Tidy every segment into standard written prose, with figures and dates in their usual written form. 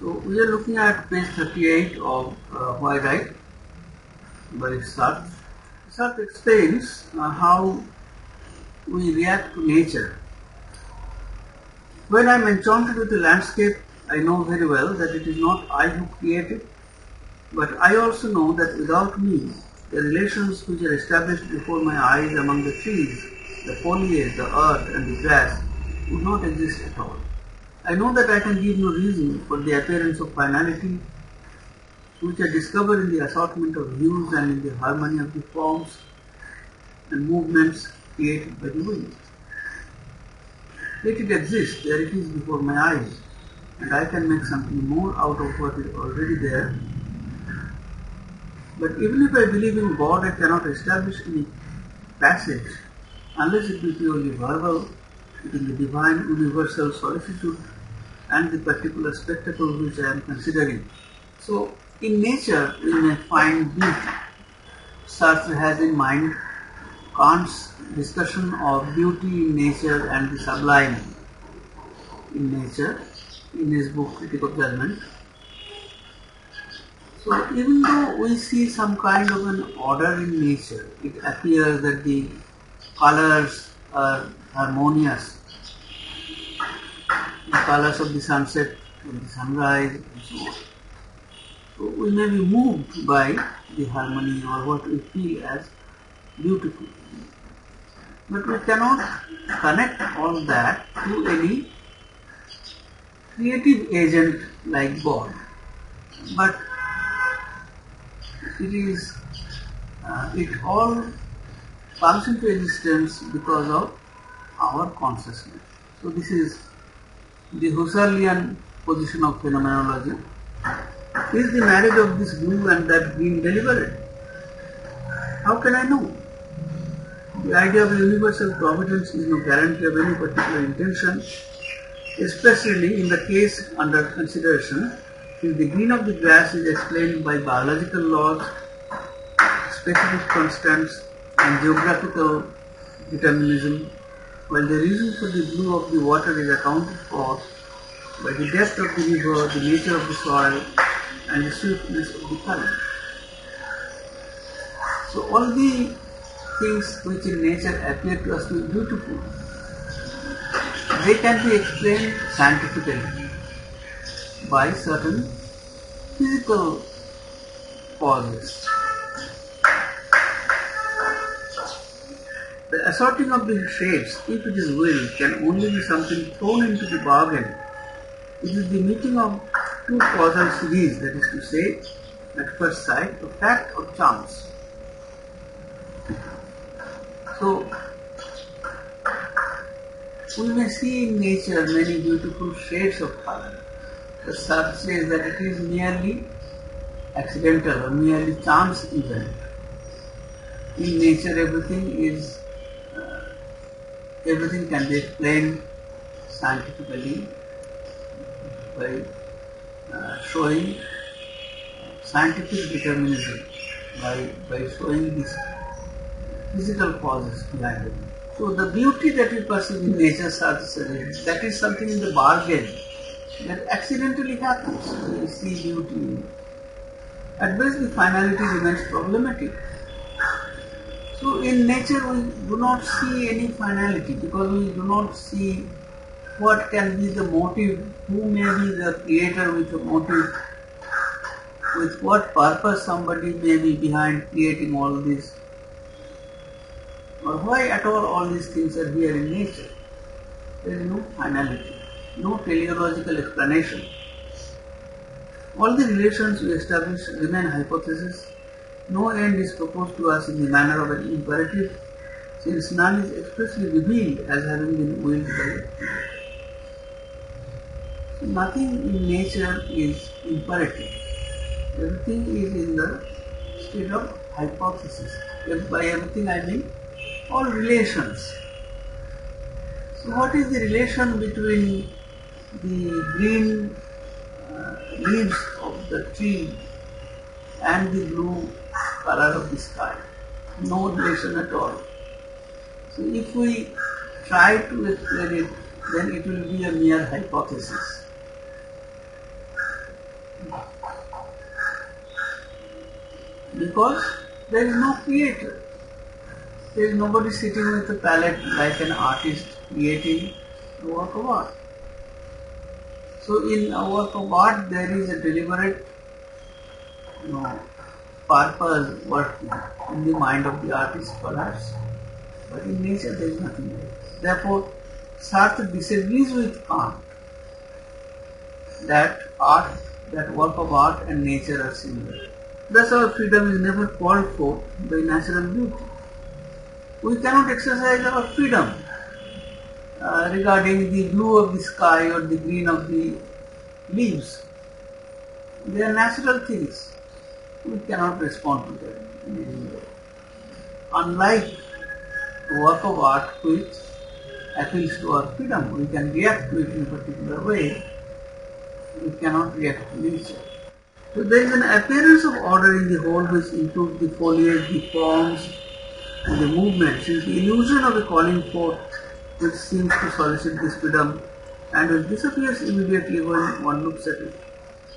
So we are looking at page 38 of Why Right by Sartre. Sartre explains how we react to nature. When I am enchanted with the landscape, I know very well that it is not I who create it, but I also know that without me, the relations which are established before my eyes among the trees, the foliage, the earth and the grass would not exist at all. I know that I can give no reason for the appearance of finality, which I discover in the assortment of hues and in the harmony of the forms and movements created by the wind. Let it exist, there it is before my eyes, and I can make something more out of what is already there. But even if I believe in God, I cannot establish any passage unless it be purely verbal, within the divine universal solicitude and the particular spectacle which I am considering. So, in nature, we may find beauty. Sartre has in mind Kant's discussion of beauty in nature and the sublime in nature in his book Critique of Judgment. So, even though we see some kind of an order in nature, it appears that the colors are harmonious. The colors of the sunset and the sunrise and so on. So we may be moved by the harmony or what we feel as beautiful. But we cannot connect all that to any creative agent like God. But it all comes into existence because of our consciousness. So this is the Husserlian position of phenomenology. Is the marriage of this blue and that green deliberate? How can I know? The idea of universal providence is no guarantee of any particular intention, especially in the case under consideration, if the green of the grass is explained by biological laws, specific constants and geographical determinism, while the reason for the blue of the water is accounted for by the depth of the river, the nature of the soil and the swiftness of the current. So all the things which in nature appear to us to be beautiful, they can be explained scientifically by certain physical causes. The assorting of the shades, if it is willed, can only be something thrown into the bargain. It is the meeting of two causal series, that is to say, at first sight, of fact or chance. So, we may see in nature many beautiful shades of color. The Sartre says that it is merely accidental or merely chance event. In nature, everything can be explained scientifically by showing scientific determinism, by showing these physical causes behind it. So the beauty that we perceive in nature, that is something in the bargain that accidentally happens. We see beauty. At best, the finality remains problematic. So in nature we do not see any finality because we do not see what can be the motive, who may be the creator with a motive, with what purpose somebody may be behind creating all this, or why at all these things are here in nature. There is no finality, no teleological explanation. All the relations we establish remain hypotheses. No end is proposed to us in the manner of an imperative, since none is expressly revealed as having been willed by it. So nothing in nature is imperative. Everything is in the state of hypothesis. By everything I mean all relations. So what is the relation between the green leaves of the tree and the blue color of the sky? No relation at all. So if we try to explain it, then it will be a mere hypothesis. Because there is no creator. There is nobody sitting with a palette like an artist creating a work of art. So in a work of art there is a deliberate purpose working in the mind of the artist perhaps, but in nature there is nothing like that. Therefore Sartre disagrees with Kant that work of art and nature are similar. Thus our freedom is never called for by natural beauty. We cannot exercise our freedom regarding the blue of the sky or the green of the leaves. They are natural things. We cannot respond to them in any way. Unlike a work of art which appeals to our freedom, we can react to it in a particular way. We cannot react to nature. So there is an appearance of order in the whole which includes the foliage, the forms, and the movement, since the illusion of a calling forth which seems to solicit this freedom and which disappears immediately when one looks at it.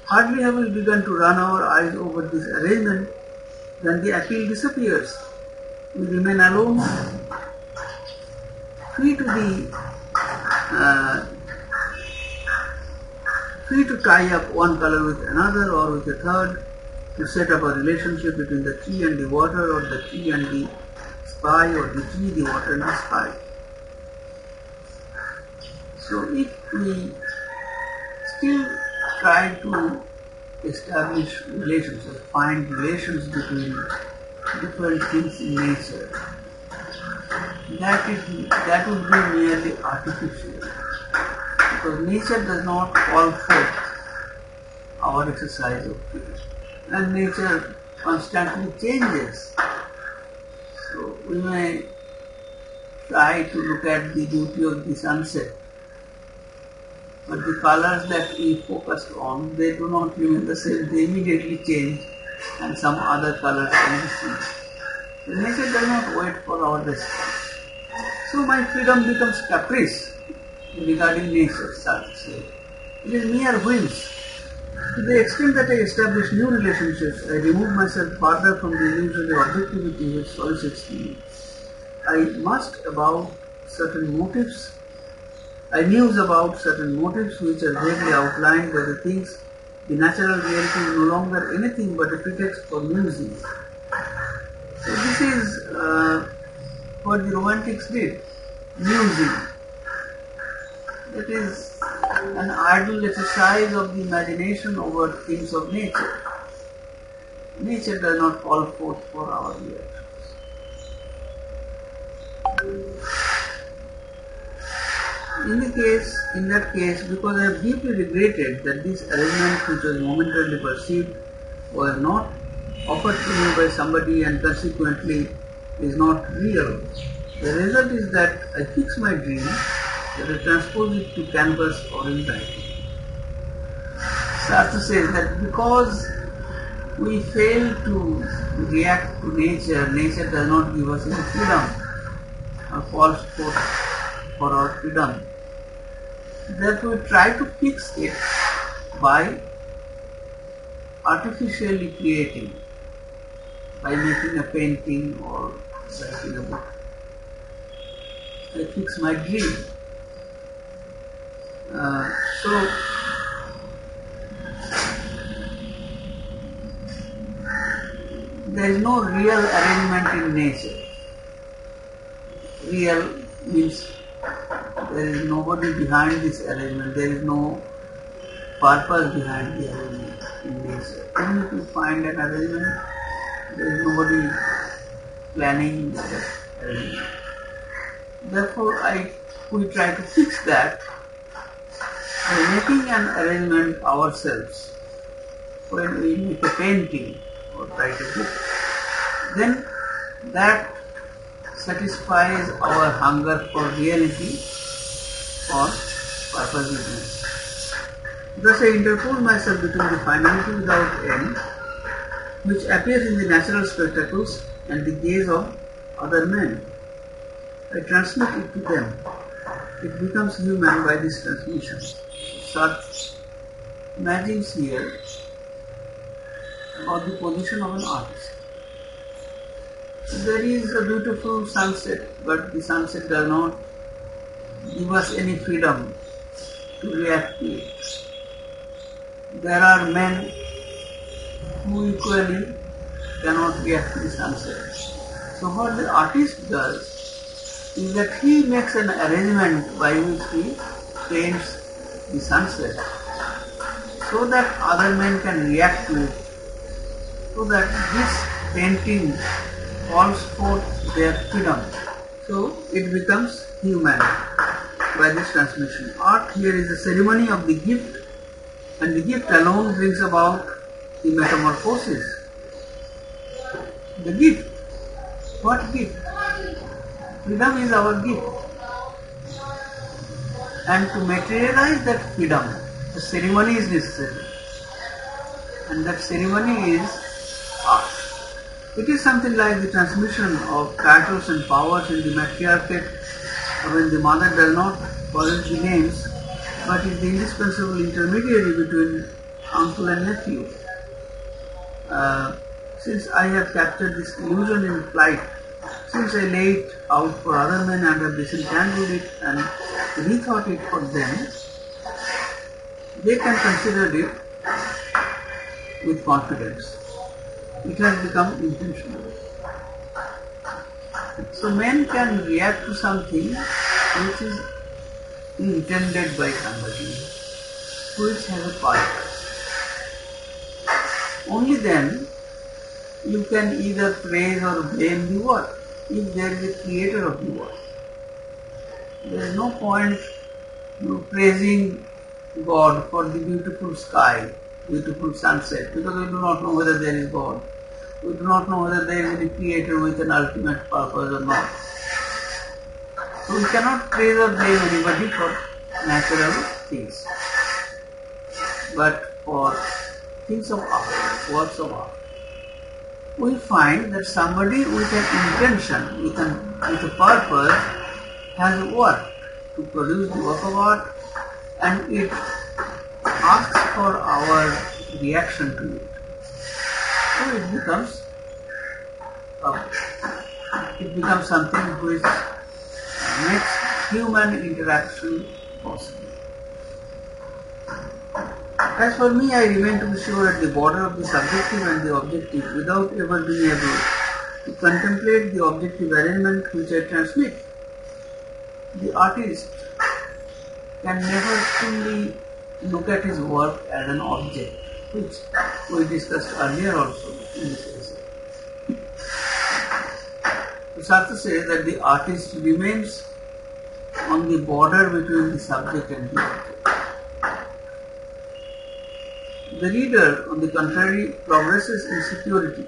Hardly have we begun to run our eyes over this arrangement than the appeal disappears. We remain alone, free to tie up one color with another or with a third, to set up a relationship between the tree and the water, or the tree and the sky, or the tree, the water and the sky. So if we still try to establish relations or find relations between different things in nature, that would be merely artificial, because nature does not call forth our exercise of freedom, and nature constantly changes. So we may try to look at the beauty of the sunset, but the colors that we focused on, they do not remain the same, they immediately change and some other colors can be seen. So nature does not wait for our response. So my freedom becomes caprice regarding nature, Sartre says. It is mere whims. To the extent that I establish new relationships, I remove myself further from the illusory objectivity which solicits me. I muse about certain motives which are vaguely outlined by the things. The natural reality is no longer anything but a pretext for musing. So this is what the Romantics did, musing. That is an idle exercise of the imagination over things of nature. Nature does not call forth for our reactions. In that case, because I have deeply regretted that this arrangement which was momentarily perceived was not offered to me by somebody and consequently is not real, the result is that I fix my dream, that I transpose it to canvas or in writing. Sartre says that because we fail to react to nature, nature does not give us any freedom or calls for our freedom. Therefore, we try to fix it by artificially creating, by making a painting or writing a book. I fix my dream. So there is no real arrangement in nature. Real means there is nobody behind this arrangement, there is no purpose behind the arrangement in nature. Even if you find an arrangement, there is nobody planning that arrangement. Therefore, we try to fix that by making an arrangement ourselves. When we make a painting or write a book, then that satisfies our hunger for reality or purposiveness. Thus I interpose myself between the finality without end, which appears in the natural spectacles and the gaze of other men. I transmit it to them. It becomes human by this transmission. Sartre imagines here about the position of an artist. There is a beautiful sunset, but the sunset does not give us any freedom to react to it. There are men who equally cannot react to the sunset. So what the artist does is that he makes an arrangement by which he paints the sunset so that other men can react to it, so that this painting calls forth their freedom. So it becomes human by this transmission. Art here is a ceremony of the gift, and the gift alone brings about the metamorphosis. The gift. What gift? Freedom is our gift. And to materialize that freedom, a ceremony is necessary. And that ceremony is art. It is something like the transmission of titles and powers in the matriarchate, when the mother does not possess the names, but is the indispensable intermediary between uncle and nephew. Since I have captured this illusion in flight, since I lay it out for other men and have disentangled it and rethought it for them, they can consider it with confidence. It has become intentional. So men can react to something which is intended by somebody, which has a purpose. Only then you can either praise or blame the work, if there is a creator of the work. There is no point you praising God for the beautiful sky, beautiful sunset, because we do not know whether there is God. We do not know whether there is any creator with an ultimate purpose or not. So we cannot praise or blame anybody for natural things. But for things of art, works of art, we find that somebody with an intention, with a purpose, has worked to produce the work of art, and it asks for our reaction to it. So it becomes something which makes human interaction possible. As for me, I remain to be sure at the border of the subjective and the objective without ever being able to contemplate the objective arrangement which I transmit. The artist can never fully look at his work as an object, which we discussed earlier also in this essay. So Sartre says that the artist remains on the border between the subject and the object. The reader, on the contrary, progresses in security.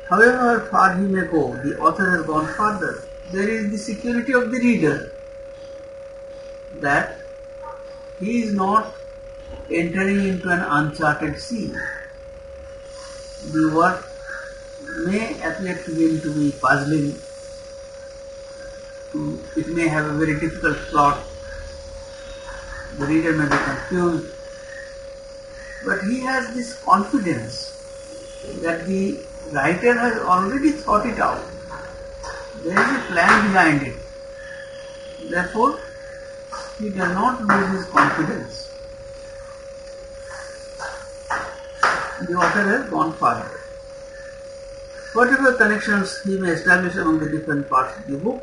However far he may go, the author has gone further. There is the security of the reader, that he is not entering into an uncharted sea. The work may appear to him to be puzzling, it may have a very difficult plot, the reader may be confused, but he has this confidence that the writer has already thought it out. There is a plan behind it. Therefore, he does not lose his confidence. The author has gone further. Whatever connections he may establish among the different parts of the book,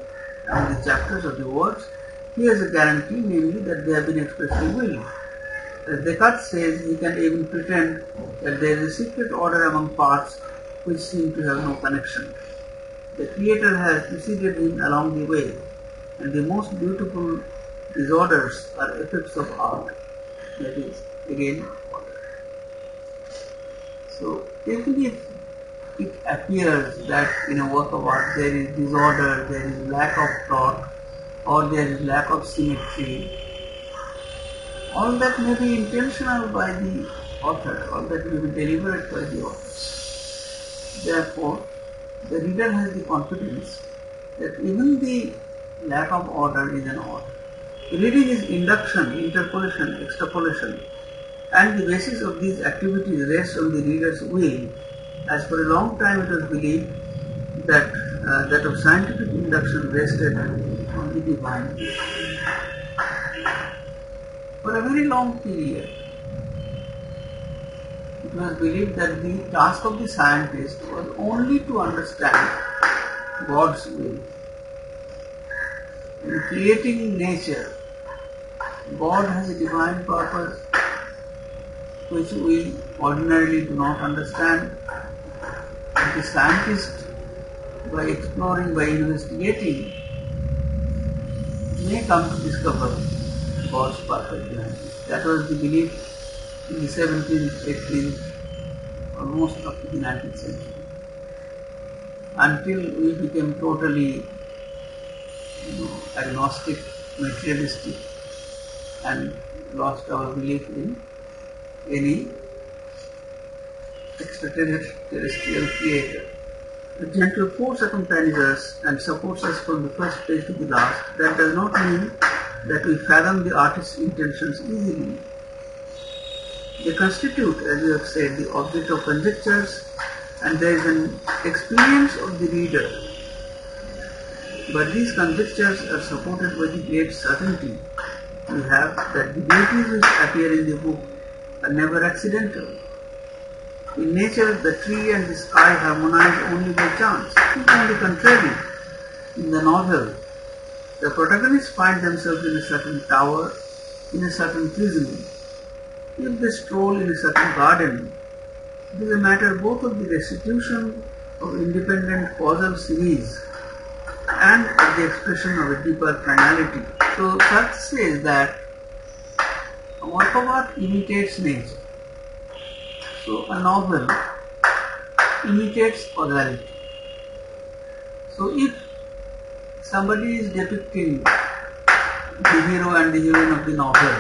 among the chapters of the words, he has a guarantee, namely that they have been expressly willed. As Descartes says, he can even pretend that there is a secret order among parts which seem to have no connection. The Creator has preceded him along the way, and the most beautiful disorders are effects of art, that is, again, order. So, even if it appears that in a work of art there is disorder, there is lack of thought, or there is lack of symmetry, all that may be intentional by the author, all that may be deliberate by the author. Therefore, the reader has the confidence that even the lack of order is an order. Reading is induction, interpolation, extrapolation. and the basis of these activities rests on the reader's will. As for a long time it was believed that that of scientific induction rested on the divine will. For a very long period, it was believed that the task of the scientist was only to understand God's will. In creating nature, God has a divine purpose which we ordinarily do not understand. But the scientist, by exploring, by investigating, may come to discover God's purpose behind it. That was the belief in the 17th, 18th, or most up to the 19th century. Until we became totally agnostic, materialistic, and lost our belief in any extraterrestrial creator. The gentle force accompanies us and supports us from the first page to the last. That does not mean that we fathom the artist's intentions easily. They constitute, as we have said, the object of conjectures, and there is an experience of the reader. But these conjectures are supported by the great certainty we have that the beauties which appear in the book are never accidental. In nature, the tree and the sky harmonize only by chance. On the contrary, in the novel, the protagonists find themselves in a certain tower, in a certain prison. If they stroll in a certain garden, it is a matter both of the restitution of independent causal series and of the expression of a deeper finality. So Sartre says that a work of art imitates nature. So a novel imitates causality. So if somebody is depicting the hero and the heroine of the novel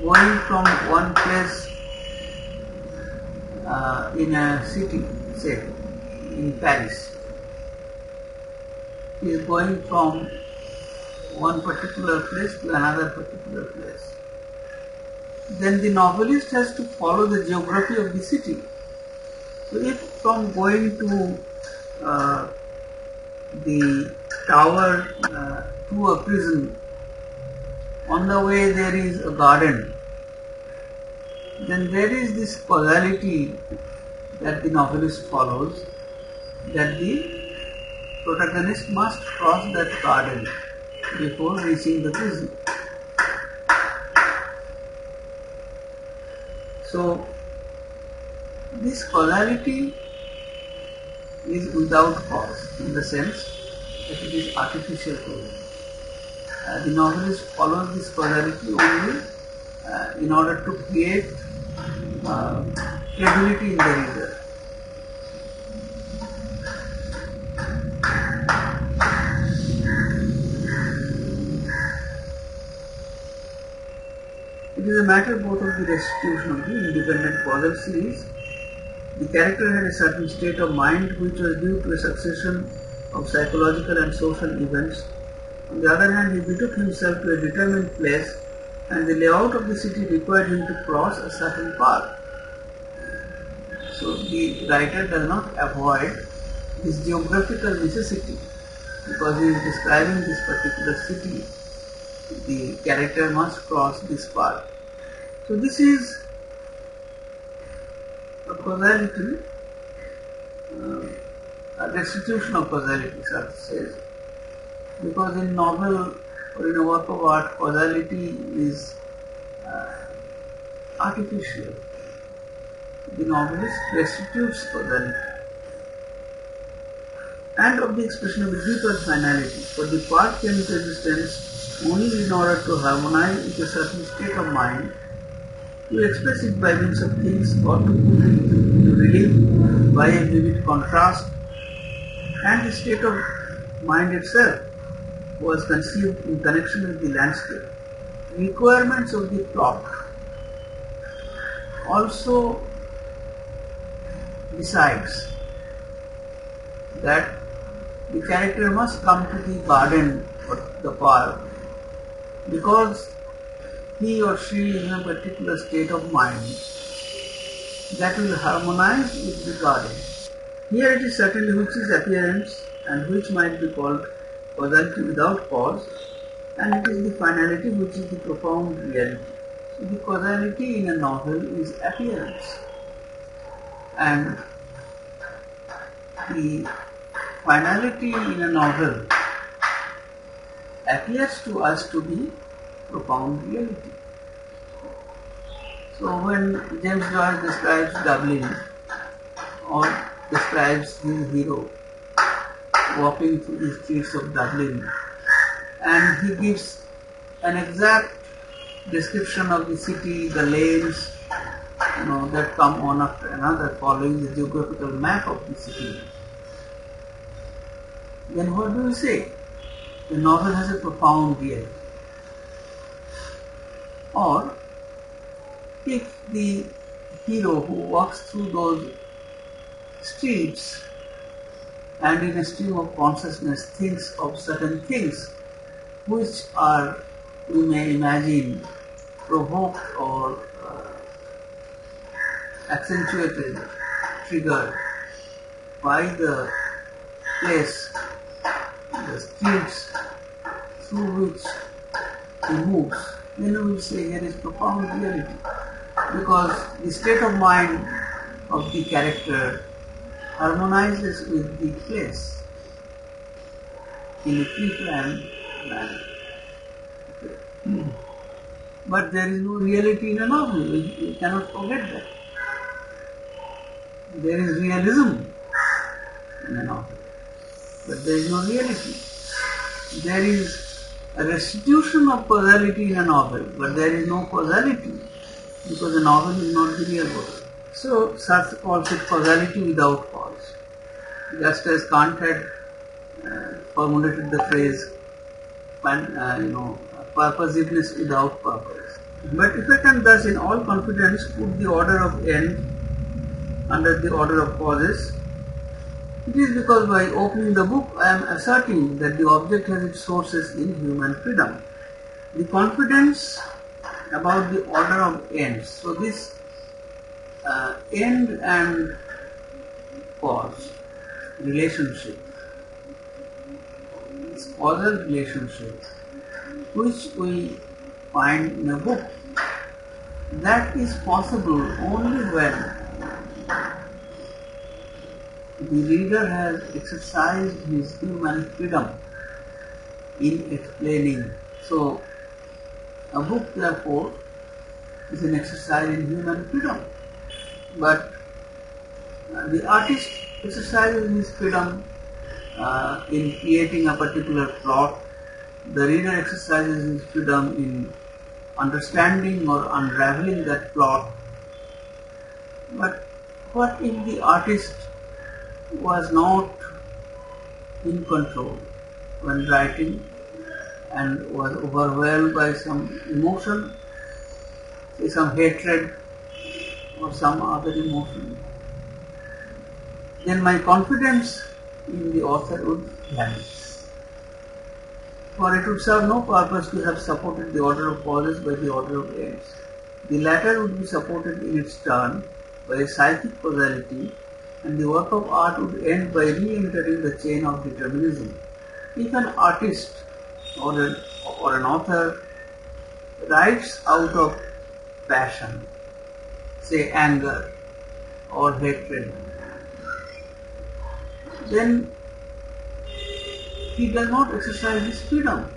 going from one place in a city, say in Paris, he is going from one particular place to another particular place, then the novelist has to follow the geography of the city. So if from going to the tower to a prison, on the way there is a garden, then there is this causality that the novelist follows, that the protagonist must cross that garden before reaching the prison. So this causality is without cause, in the sense that it is artificial causality. The novelist follows this causality only in order to create credibility in the reader. It is a matter both of the restitution of the independent causal series. The character had a certain state of mind which was due to a succession of psychological and social events. On the other hand, he betook himself to a determined place, and the layout of the city required him to cross a certain path. So the writer does not avoid his geographical necessity because he is describing this particular city. The character must cross this path. So this is a causality, a restitution of causality, Sartre says. Because in novel or in a work of art, causality is artificial. The novelist restitutes causality and of the expression of a deeper finality, for the part came into existence only in order to harmonize with a certain state of mind, to express it by means of things, or to put it to relief by a vivid contrast, and the state of mind itself was conceived in connection with the landscape. Requirements of the plot also decides that the character must come to the garden or the park because he or she is in a particular state of mind that will harmonize with the garden. Here it is certainly which is appearance and which might be called causality without cause, and it is the finality which is the profound reality. So the causality in a novel is appearance, and the finality in a novel appears to us to be profound reality. So when James Joyce describes Dublin or describes his hero walking through the streets of Dublin, and he gives an exact description of the city, the lanes, that come one after another following the geographical map of the city, then what do we say? The novel has a profound reality. Or if the hero who walks through those streets and in a stream of consciousness thinks of certain things which are, we may imagine, provoked or accentuated, triggered by the place, the streets through which he moves, then we will say here is profound reality, because the state of mind of the character harmonizes with the place in a pre-planned manner. Okay. But there is no reality in a novel, we cannot forget that. There is realism in a novel, but there is no reality. There is a restitution of causality in a novel, but there is no causality, because a novel is not the real world. So Sartre calls it causality without cause, just as Kant had formulated the phrase, purposiveness without purpose. But if I can thus in all confidence put the order of end under the order of causes, it is because by opening the book I am asserting that the object has its sources in human freedom. The confidence about the order of ends. So this end and cause relationship, this causal relationship which we find in a book, that is possible only when the reader has exercised his human freedom in explaining. So a book therefore is an exercise in human freedom. But the artist exercises his freedom in creating a particular plot. The reader exercises his freedom in understanding or unraveling that plot. But what if the artist was not in control when writing and was overwhelmed by some emotion, say some hatred or some other emotion? Then my confidence in the author would vanish. For it would serve no purpose to have supported the order of causes by the order of ends. The latter would be supported in its turn by a psychic causality, and the work of art would end by re-entering the chain of determinism. If an artist or an author writes out of passion, say anger or hatred, then he does not exercise his freedom.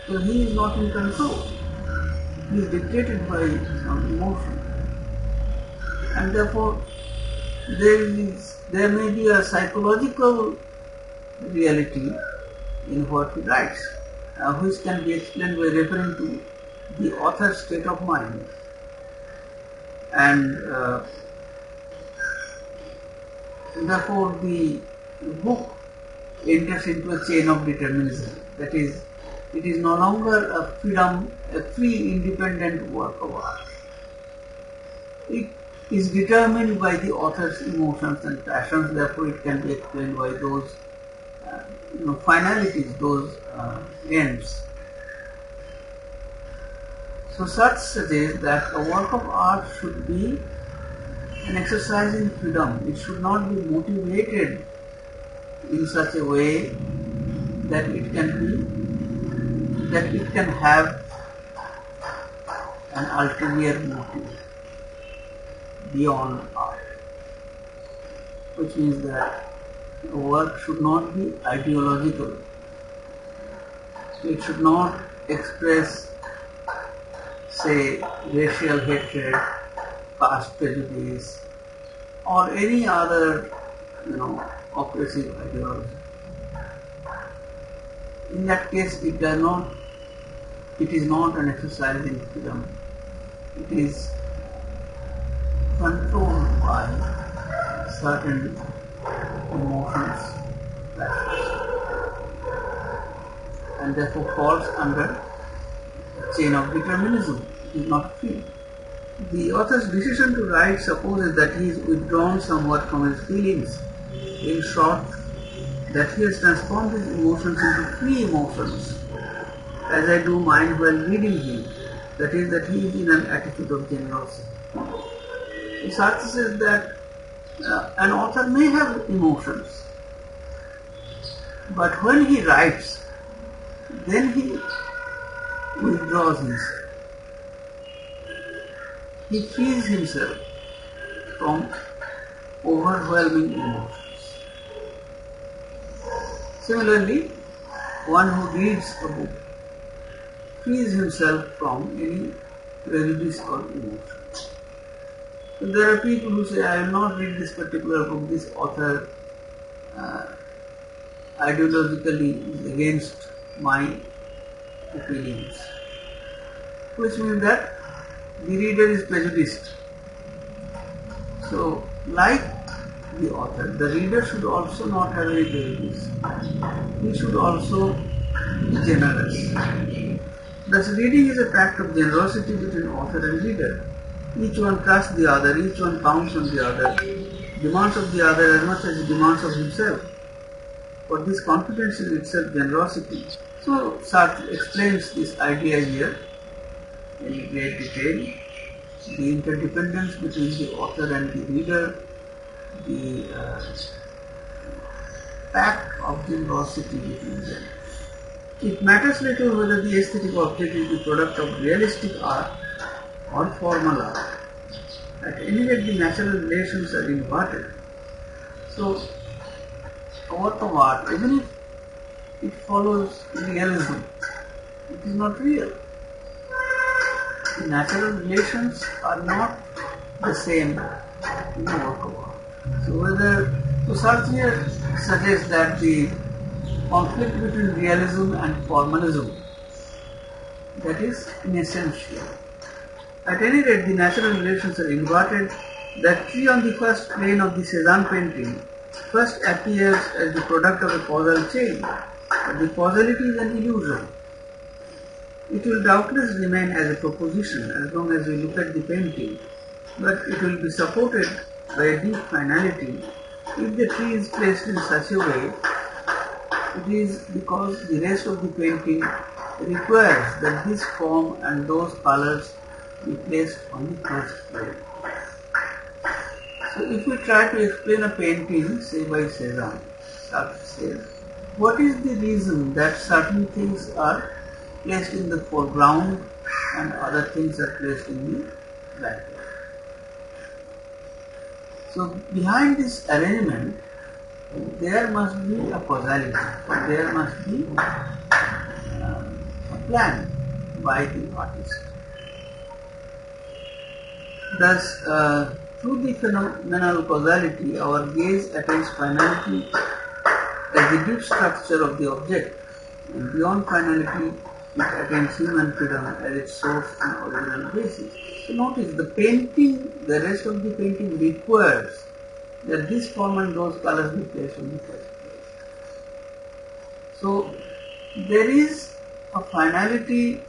So he is not in control. He is dictated by some emotion. And therefore there may be a psychological reality in what he writes, which can be explained by referring to the author's state of mind. And therefore the book enters into a chain of determinism. That is, it is no longer a free independent work of art. It is determined by the author's emotions and passions, therefore it can be explained by those finalities, those ends. So Sartre suggests that a work of art should be an exercise in freedom. It should not be motivated in such a way that it can have an ulterior motive beyond art, which means that a work should not be ideological. It should not express, say, racial hatred, caste prejudice, or any other, oppressive ideology. In that case, it is not an exercise in freedom. It is controlled by certain emotions, and therefore falls under a chain of determinism. It is not free. The author's decision to write supposes that he is withdrawn somewhat from his feelings. In short, that he has transformed his emotions into free emotions, as I do mine while reading him. That is, that he is in an attitude of generosity. Sartre says that an author may have emotions, but when he writes, then he withdraws himself. He frees himself from overwhelming emotions. Similarly, one who reads a book frees himself from any prejudice or emotion. So there are people who say, I will not read this particular book, this author ideologically is against my opinions, which means that the reader is prejudiced. So, like the author, the reader should also not have any prejudice. He should also be generous. Thus, reading is a pact of generosity between author and reader. Each one trusts the other, each one counts on the other, demands of the other as much as he demands of himself. For this confidence is itself generosity. So, Sartre explains this idea here in great detail. The interdependence between the author and the reader, the pact of generosity between them. It matters little whether the aesthetic object is the product of realistic art or formal art. At any rate, the natural relations are inverted. So, a work of art, even if it follows realism, it is not real. The natural relations are not the same in the work of art. So Sartre suggests that the conflict between realism and formalism, that is inessential. At any rate, the natural relations are inverted. That tree on the first plane of the Cézanne painting first appears as the product of a causal chain, but the causality is an illusion. It will doubtless remain as a proposition as long as we look at the painting, but it will be supported by a deep finality if the tree is placed in such a way. It is because the rest of the painting requires that this form and those colors be placed on the first plane. So if we try to explain a painting, say by Cézanne, Sartre says, what is the reason that certain things are placed in the foreground and other things are placed in the background? So behind this arrangement, there must be a causality, or there must be a plan by the artist. Thus, through the phenomenal causality, our gaze attains finality as the deep structure of the object, and beyond finality, it attains human freedom as its source and original basis. So notice, the painting, the rest of the painting requires that this form and those colors be placed in the first place. So there is a finality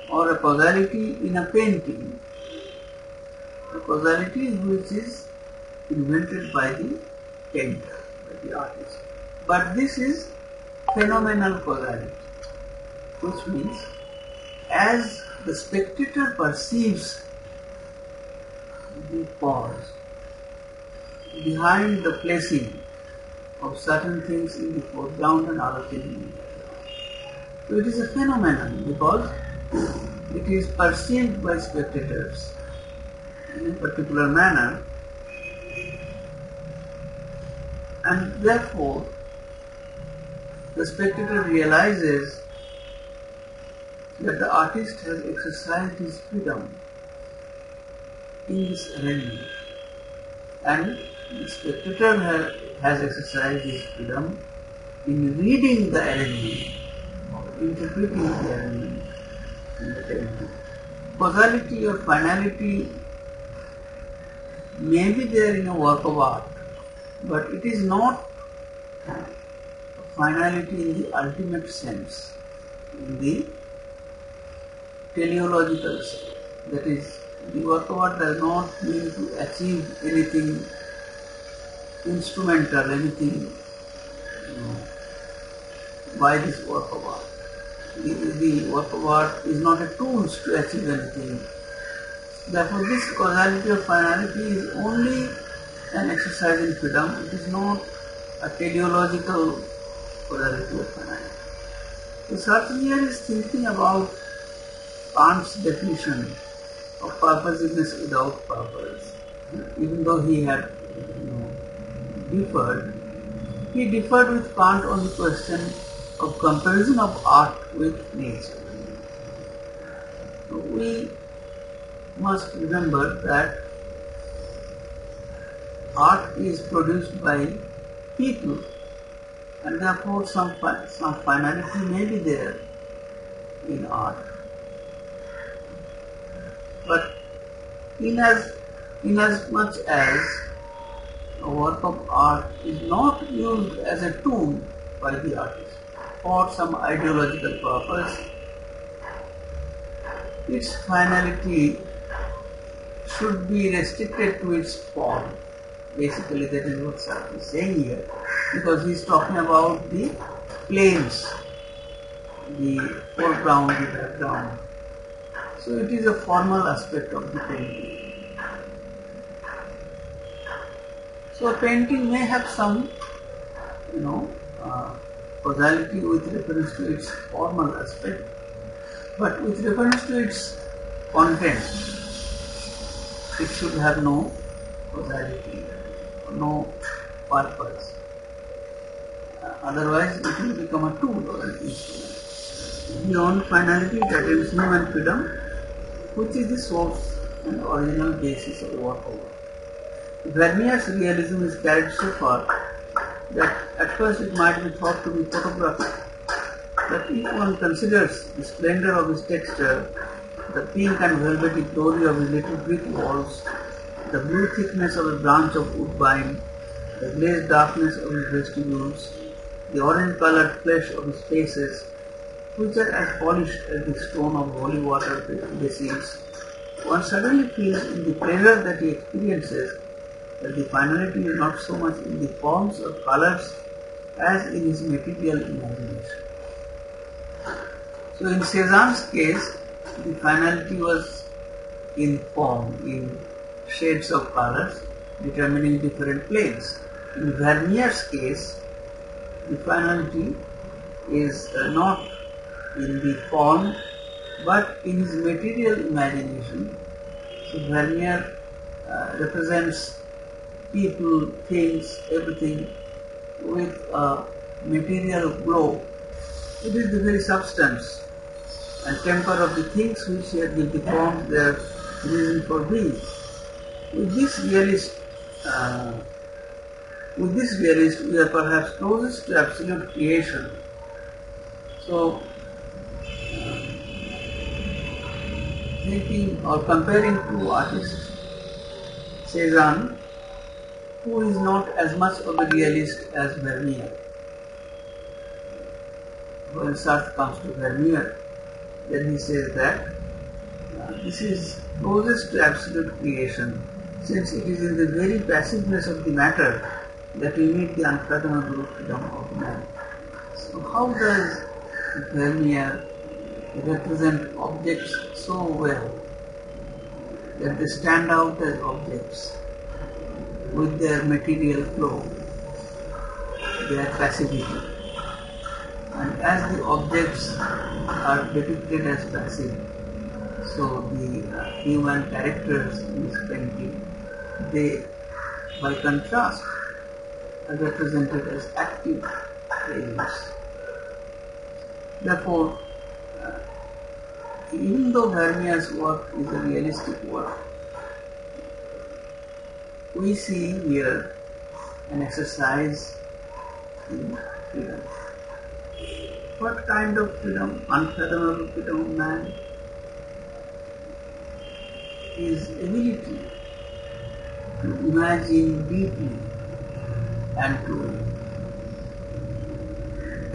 or a causality in a painting, a causality which is invented by the painter, by the artist. But this is phenomenal causality, which means as the spectator perceives the pause behind the placing of certain things in the foreground and other things in the background. So it is a phenomenon because it is perceived by spectators in a particular manner, and therefore the spectator realizes that the artist has exercised his freedom in this arrangement, and the spectator has exercised his freedom in reading the arrangement or interpreting the arrangement in the painting. Causality or finality may be there in a work of art, but it is not finality in the ultimate sense, in the teleological sense. That is, the work of art does not mean to achieve anything instrumental, anything by this work of art. The work of art is not a tool to achieve anything. Therefore, this causality or finality is only an exercise in freedom. It is not a teleological causality or finality. So Sartre here is thinking about Kant's definition of purposiveness without purpose. Even though he had differed, he differed with Kant on the question of comparison of art with nature. So we must remember that art is produced by people, and therefore some finality may be there in art. But in as much as a work of art is not used as a tool by the artist for some ideological purpose, its finality should be restricted to its form. Basically, that is what Sartre is saying here, because he is talking about the planes, the foreground, the background. So it is a formal aspect of the painting. So a painting may have some, causality with reference to its formal aspect, but with reference to its content, it should have no causality, no purpose. Otherwise, it will become a tool or an instrument. Beyond finality, it attains human freedom, which is the source and original basis of the work of art. Vermeer's realism is carried so far that at first it might be thought to be photographic, but if one considers the splendor of his texture, the pink and velvety glory of his little brick walls, the blue thickness of a branch of woodbine, the glazed darkness of his vestibules, the orange-coloured flesh of his faces, which are as polished as the stone of holy water basins, one suddenly feels in the pleasure that he experiences that the finality is not so much in the forms or colours as in his material imagination. So in Cézanne's case, the finality was in form, in shades of colours determining different planes. In Vermeer's case, the finality is not in the form but in his material imagination. So Vermeer represents people, things, everything with a material glow. It is the very substance and temper of the things which will become their reason for being. With this realist, we are perhaps closest to absolute creation. So, thinking or comparing two artists, Cézanne, who is not as much of a realist as Vermeer. When Sartre comes to Vermeer, then he says that this is closest to absolute creation, since it is in the very passiveness of the matter that we meet the unfathomable freedom of man. So how does Vermeer represent objects so well that they stand out as objects with their material flow, their passivity. And as the objects are depicted as passive, so the human characters in this painting, they, by contrast, are represented as active agents. Therefore, even though Vermeer's work is a realistic work, we see here an exercise in freedom. What kind of freedom? Unfathomable freedom of man? His ability to imagine deeply and to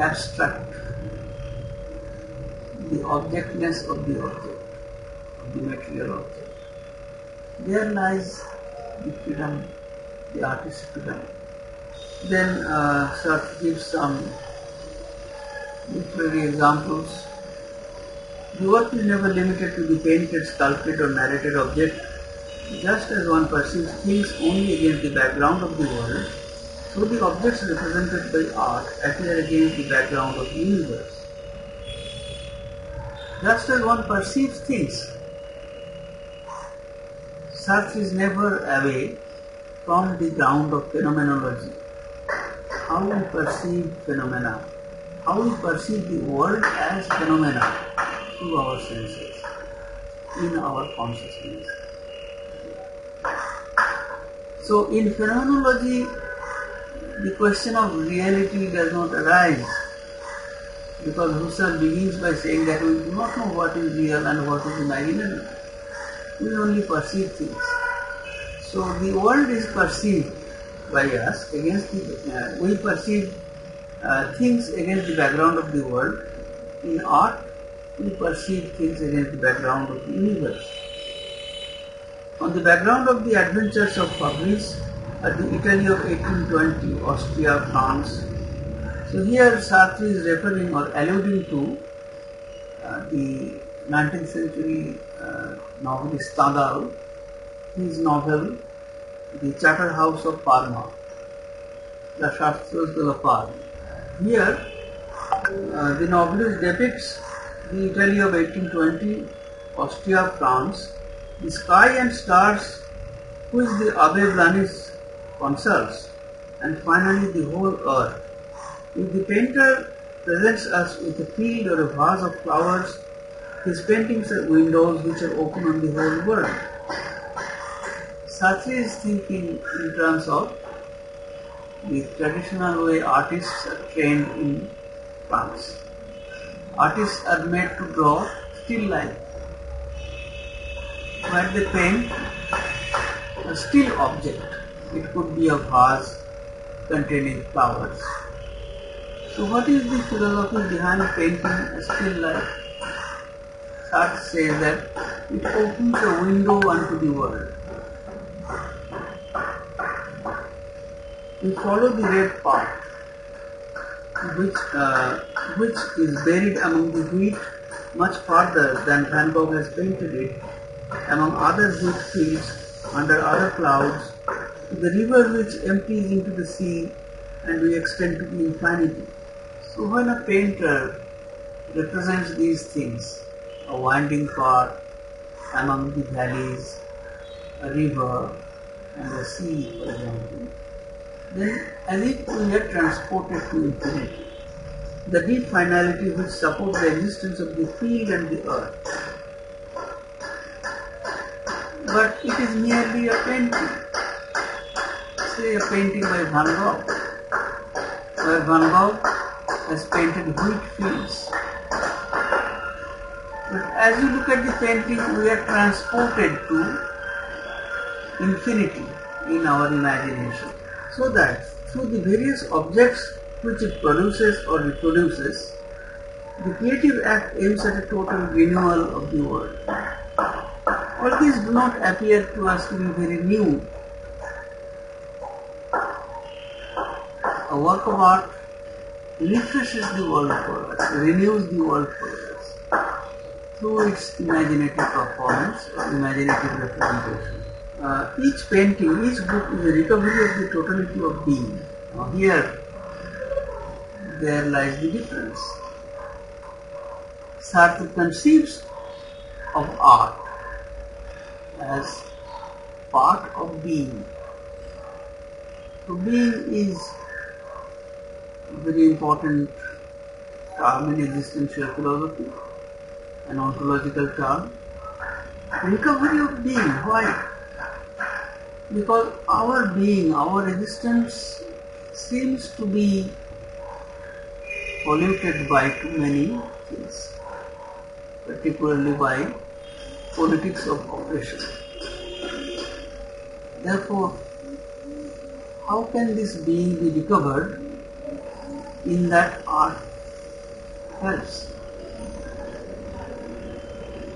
abstract the objectness of the object, of the material object. There lies the freedom, the artist's freedom. Then Sartre gives some literary examples. The work is never limited to the painted, sculpted or narrated object. Just as one perceives things only against the background of the world, so the objects represented by art appear against the background of the universe. Just as one perceives things, Sartre is never away from the ground of phenomenology. How we perceive phenomena, how we perceive the world as phenomena through our senses, in our consciousness. So in phenomenology, the question of reality does not arise, because Husserl begins by saying that we do not know what is real and what is imaginary. We only perceive things. So the world is perceived by us against the, we perceive things against the background of the world. In art, we perceive things against the background of the universe. On the background of the adventures of Fabrice at the Italy of 1820, Austria, France. So here Sartre is referring or alluding to the 19th century novelist Stendhal, his novel The Charterhouse of Parma, La Chartreuse de la Parme. Here the novelist depicts the Italy of 1820, Austria, France, the sky and stars which the Abbe Blanis consults, and finally the whole earth. If the painter presents us with a field or a vase of flowers, his paintings are windows which are open on the whole world. Sartre is thinking in terms of the traditional way artists are trained in France. Artists are made to draw still life, where they paint a still object. It could be a vase containing flowers. So what is the philosophy behind painting a still life? Sartre says that it opens a window onto the world. We follow the red path, which is buried among the wheat much farther than Van Gogh has painted it, among other wheat fields, under other clouds, to the river which empties into the sea, and we extend to the infinity. So when a painter represents these things, a winding path among the valleys, a river and a sea, for example, then as if we are transported to infinity, the deep finality which supports the existence of the field and the earth. But it is merely a painting, say a painting by Van Gogh, where Van Gogh has painted wheat fields. But as you look at the painting, we are transported to infinity in our imagination, so that through the various objects which it produces or reproduces, the creative act aims at a total renewal of the world. All these do not appear to us to be very new. A work of art refreshes the world for us, renews the world for us. through its imaginative performance or imaginative representation. Each painting, each book is a recovery of the totality of being. Now here, there lies the difference. Sartre conceives of art as part of being. So being is a very important term in existential philosophy, an ontological term. Recovery of being. Why? Because our being, our existence seems to be polluted by too many things, particularly by politics of oppression. Therefore, how can this being be recovered? In that art helps.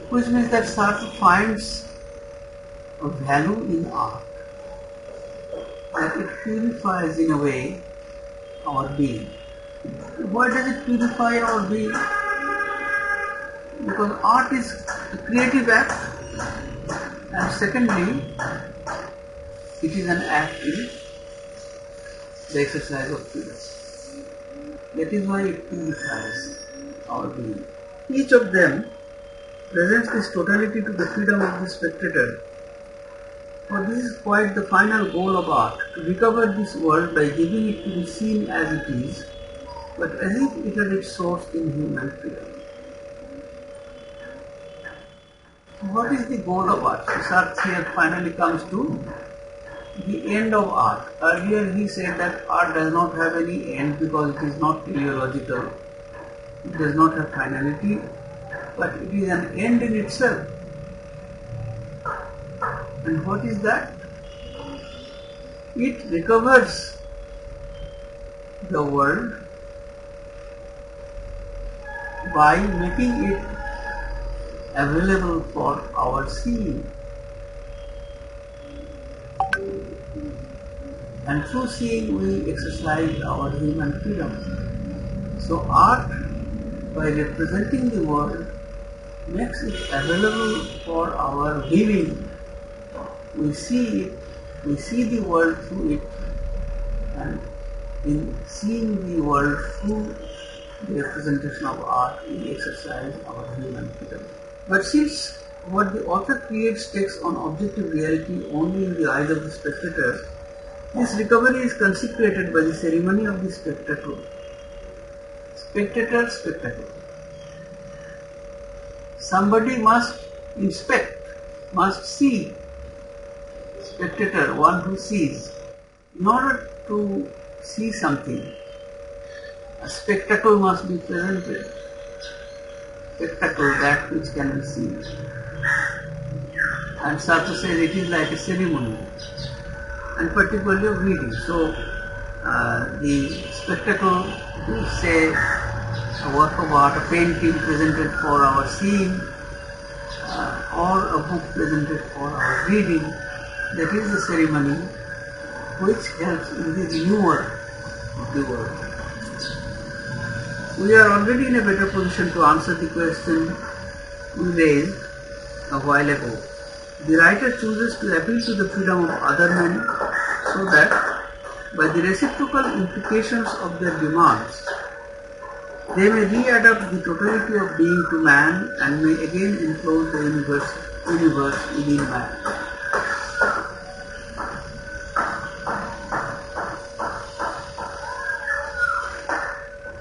Which means that Sartre finds a value in art, that it purifies in a way our being. Why does it purify our being? Because art is a creative act, and secondly, it is an act in the exercise of freedom. That is why it purifies our being. Each of them presents this totality to the freedom of the spectator. For this is quite the final goal of art, to recover this world by giving it to be seen as it is, but as if it had its source in human freedom. What is the goal of art? So Sartre here finally comes to the end of art. Earlier he said that art does not have any end because it is not teleological, it does not have finality, but it is an end in itself. And what is that? It recovers the world by making it available for our seeing. And through seeing we exercise our human freedom. So art, by representing the world, makes it available for our viewing. We see it, we see the world through it, and in seeing the world through the representation of art, we exercise our human freedom. But since what the author creates takes on objective reality only in the eyes of the spectator, this recovery is consecrated by the ceremony of the spectacle. Spectator, spectacle. Somebody must inspect, must see. Spectator, one who sees. In order to see something, a spectacle must be presented. Spectacle, that which can be seen. And Sartre says it is like a ceremony, and particularly of reading. So, the spectacle is, say, a work of art, a painting presented for our seeing, or a book presented for our reading. That is the ceremony which helps in the renewal of the world. We are already in a better position to answer the question we raised a while ago. The writer chooses to appeal to the freedom of other men so that by the reciprocal implications of their demands, they may readapt the totality of being to man and may again enclose the universe within man.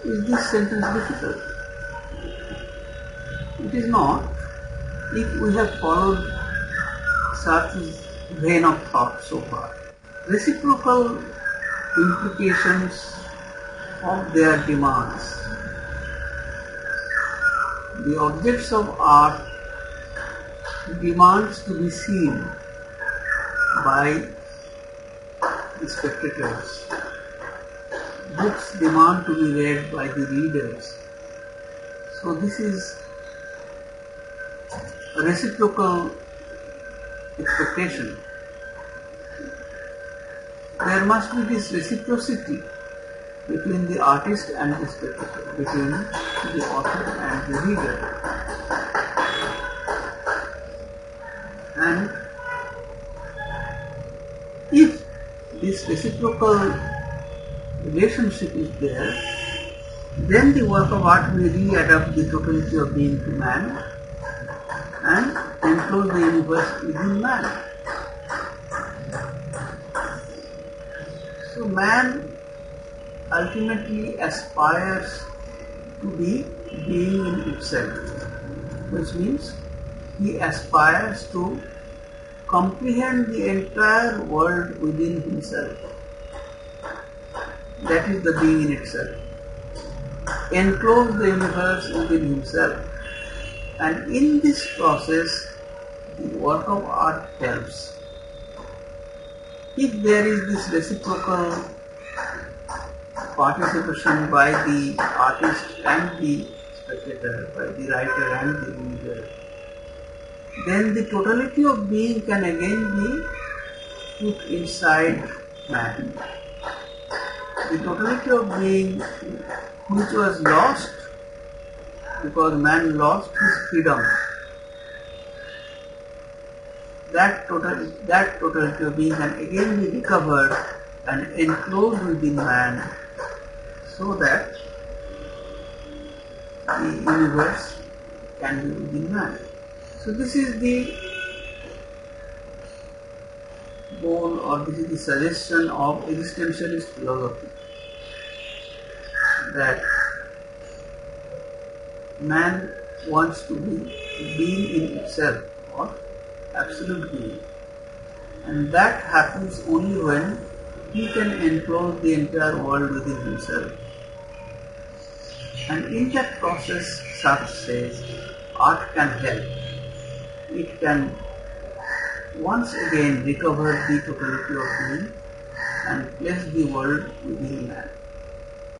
Is this sentence difficult? It is not, if we have followed Sartre's vein of thought so far. Reciprocal implications of their demands. The objects of art demands to be seen by the spectators. Books demand to be read by the readers. So this is a reciprocal expectation. There must be this reciprocity between the artist and the spectator, between the author and the reader. And if this reciprocal relationship is there, then the work of art may re-adapt the totality of being to man and enclose the universe within man. So man ultimately aspires to be being in itself, which means he aspires to comprehend the entire world within himself. That is the being in itself. Enclose the universe within himself. And in this process, the work of art helps. If there is this reciprocal participation by the artist and the spectator, by the writer and the reader, then the totality of being can again be put inside man. The totality of being which was lost because man lost his freedom, that totality of being can again be recovered and enclosed within man, so that the universe can be within man. So this is the goal, or this is the suggestion of existentialist philosophy, that man wants to be being in itself, or absolute being, and that happens only when he can enclose the entire world within himself. And in that process, Sartre says, art can help. It can once again recover the totality of being and place the world within man.